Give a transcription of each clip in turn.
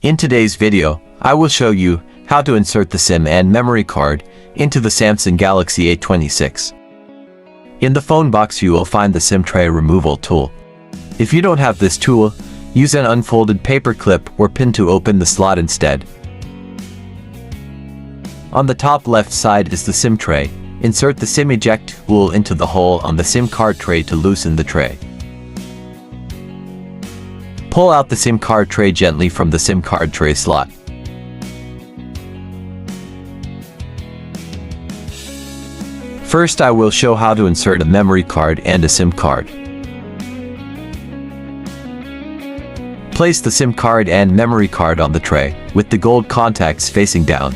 In today's video, I will show you how to insert the SIM and memory card into the Samsung Galaxy A26. In the phone box you will find the SIM tray removal tool. If you don't have this tool, use an unfolded paper clip or pin to open the slot instead. On the top left side is the SIM tray. Insert the SIM eject tool into the hole on the SIM card tray to loosen the tray. Pull out the SIM card tray gently from the SIM card tray slot. First, I will show how to insert a memory card and a SIM card. Place the SIM card and memory card on the tray, with the gold contacts facing down.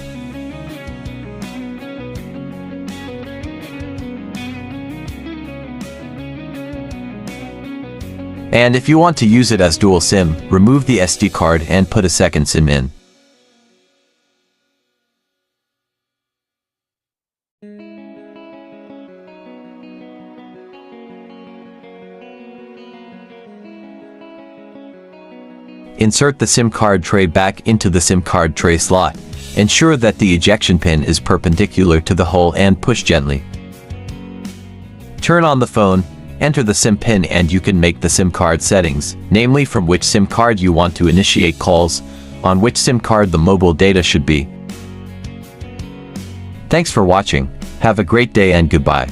And if you want to use it as dual SIM, remove the SD card and put a second SIM in. Insert the SIM card tray back into the SIM card tray slot. Ensure that the ejection pin is perpendicular to the hole and push gently. Turn on the phone. Enter the SIM pin and you can make the SIM card settings, namely from which SIM card you want to initiate calls, on which SIM card the mobile data should be. Thanks for watching. Have a great day and goodbye.